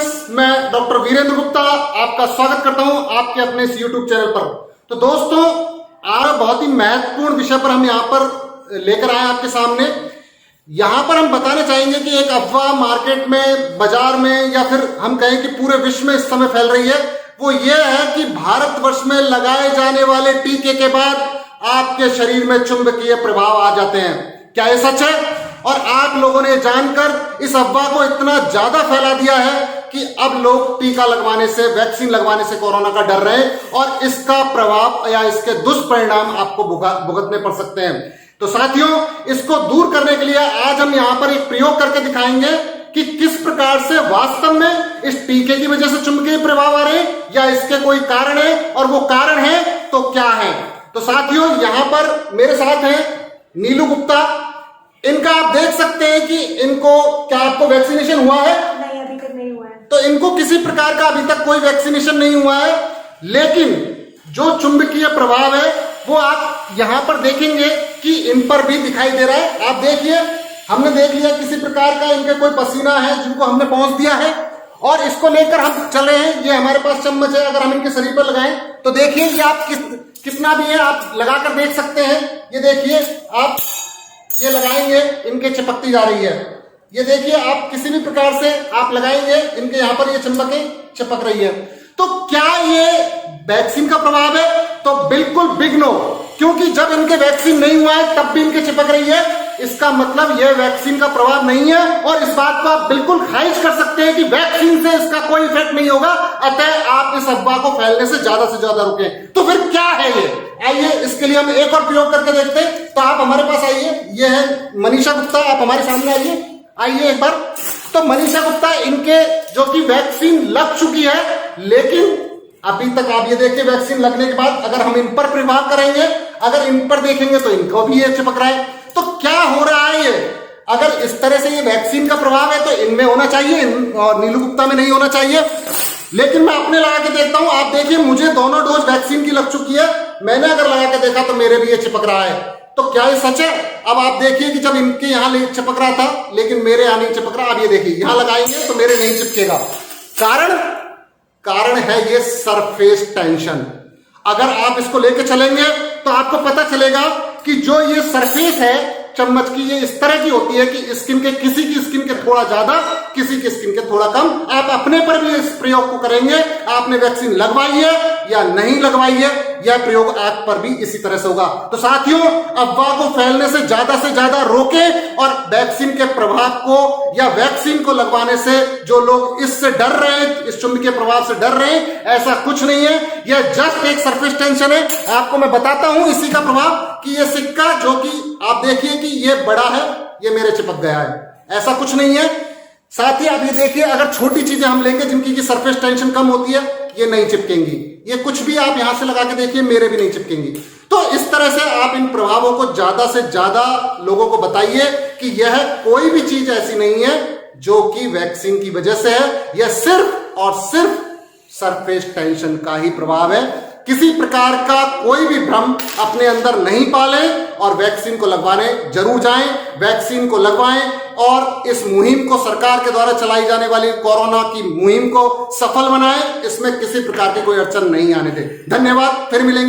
Friends, मैं doctor Virendra Gupta आपका स्वागत करता हूं आपके अपने इस यूट्यूब चैनल पर। तो दोस्तों, आज बहुत ही महत्वपूर्ण विषय पर हम यहां पर लेकर आए आपके सामने। यहां पर हम बताना चाहेंगे कि एक अफवाह मार्केट में, बाजार में, या फिर हम कहें कि पूरे विश्व में इस समय फैल रही है। वो ये है कि भारतवर्ष में लगाए जाने वाले टीके के बाद आपके शरीर में चुंबकीय प्रभाव आ जाते हैं। क्या ये सच है? और आप लोगों ने जानकर इस अफवाह को इतना ज्यादा फैला दिया है कि अब लोग टीका लगवाने से, वैक्सीन लगवाने से कोरोना का डर रहे हैं और इसका प्रभाव या इसके दुष्परिणाम आपको भुगतने पड़ सकते हैं। तो साथियों, इसको दूर करने के लिए आज हम यहां पर एक प्रयोग करके दिखाएंगे कि किस प्रकार से वास्तव में इस टीके की वजह से चुंबकीय प्रभाव आ रहे हैं या इसके कोई कारण है, और वो कारण है तो क्या है। तो साथियों, यहां पर मेरे साथ हैं नीलू गुप्ता। इनका आप देख सकते हैं कि इनको, क्या आपको वैक्सीनेशन हुआ है? नहीं, अभी तक नहीं हुआ है। तो इनको किसी प्रकार का अभी तक कोई वैक्सीनेशन नहीं हुआ है, लेकिन जो चुंबकीय प्रभाव है वो आप यहां पर देखेंगे कि इन पर भी दिखाई दे रहा है। आप देखिए, हमने देख लिया किसी प्रकार का इनके कोई पसीना है जिनको हमने पहुंच दिया है, और इसको लेकर हम चल रहे हैं। ये हमारे पास चम्मच है, अगर हम इनके शरीर पर लगाएं तो देखिए ये आप कितना भी है आप लगाकर देख सकते हैं। ये देखिए, आप ये लगाएंगे, इनके चिपकती जा रही है। ये देखिए, आप किसी भी प्रकार से आप लगाएंगे, इनके यहां पर ये चिपक रही है। तो क्या ये वैक्सीन का प्रभाव है? तो बिल्कुल बिग नो, क्योंकि जब इनके वैक्सीन नहीं हुआ है तब भी इनके चिपक रही है। इसका मतलब यह वैक्सीन का प्रभाव नहीं है, और इस बात को आप बिल्कुल खारिज कर सकते हैं कि वैक्सीन से इसका कोई इफेक्ट नहीं होगा। अतः आप इस अफवाह को फैलने से ज्यादा रोकें। तो फिर क्या है ये? आइए इसके लिए हम एक और प्रयोग करके देखते हैं। तो आप हमारे पास आइए, ये है मनीषा गुप्ता, आप हमारे सामने आइए एक बार। तो मनीषा गुप्ता, इनके जो कि वैक्सीन लग चुकी है, लेकिन अभी तक आप ये देखिए वैक्सीन लगने के बाद अगर हम इन पर प्रभाव करेंगे, अगर इन पर देखेंगे तो इनको भी ये चिपक रहा है। तो क्या हो रहा है ये? अगर इस तरह से ये वैक्सीन का प्रभाव है तो इनमें होना चाहिए और नीलू गुप्ता में नहीं होना चाहिए। लेकिन मैं अपने लगा के देखता हूं। आप देखिए, मुझे दोनों डोज वैक्सीन की लग चुकी है। मैंने अगर लगा के देखा तो मेरे भी ये चिपक रहा है। तो क्या ये सच है? अब आप देखिए कि जब इनके यहां चिपक रहा था लेकिन मेरे यहां नहीं चिपक रहा। अब ये देखिए, यहां लगाएंगे तो मेरे नहीं चिपकेगा। कारण है ये सरफेस टेंशन। अगर आप इसको लेके चलेंगे तो आपको पता चलेगा कि जो ये सरफेस है चम्मच की, ये इस तरह की होती है कि स्किन के, किसी की स्किन के थोड़ा ज्यादा, किसी की स्किन के थोड़ा कम। आप अपने पर भी इस प्रयोग को करेंगे। आपने वैक्सीन लगवाई है या नहीं लगवाई है, यह प्रयोग आप पर भी इसी तरह से होगा। तो साथियों, अफवाह को फैलने से ज्यादा रोकें, और वैक्सीन के प्रभाव को या वैक्सीन को लगवाने से जो लोग इससे डर रहे हैं, इस चुंबकीय प्रभाव से डर रहे हैं, ऐसा कुछ नहीं है। यह जस्ट एक सरफेस टेंशन है। आपको मैं बताता हूं इसी का प्रभाव कि यह सिक्का, जो कि आप देखिए कि ये बड़ा है, ये मेरे चिपक गया है। ऐसा कुछ नहीं है। साथ ही आप ये देखिए, अगर छोटी चीजें हम लेंगे जिनकी की सरफेस टेंशन कम होती है, ये नहीं चिपकेंगी। ये कुछ भी आप यहां से लगा के देखिए, मेरे भी नहीं चिपकेंगी। तो इस तरह से आप इन प्रभावों को ज्यादा से ज्यादा लोगों को बताइए कि यह कोई भी चीज ऐसी नहीं है जो कि वैक्सीन की वजह से है। यह सिर्फ और सिर्फ सरफेस टेंशन का ही प्रभाव है। किसी प्रकार का कोई भी भ्रम अपने अंदर नहीं पालें, और वैक्सीन को लगवाने जरूर जाएं, वैक्सीन को लगवाएं, और इस मुहिम को, सरकार के द्वारा चलाई जाने वाली कोरोना की मुहिम को सफल बनाएं। इसमें किसी प्रकार की कोई अड़चन नहीं आने दें। धन्यवाद, फिर मिलेंगे।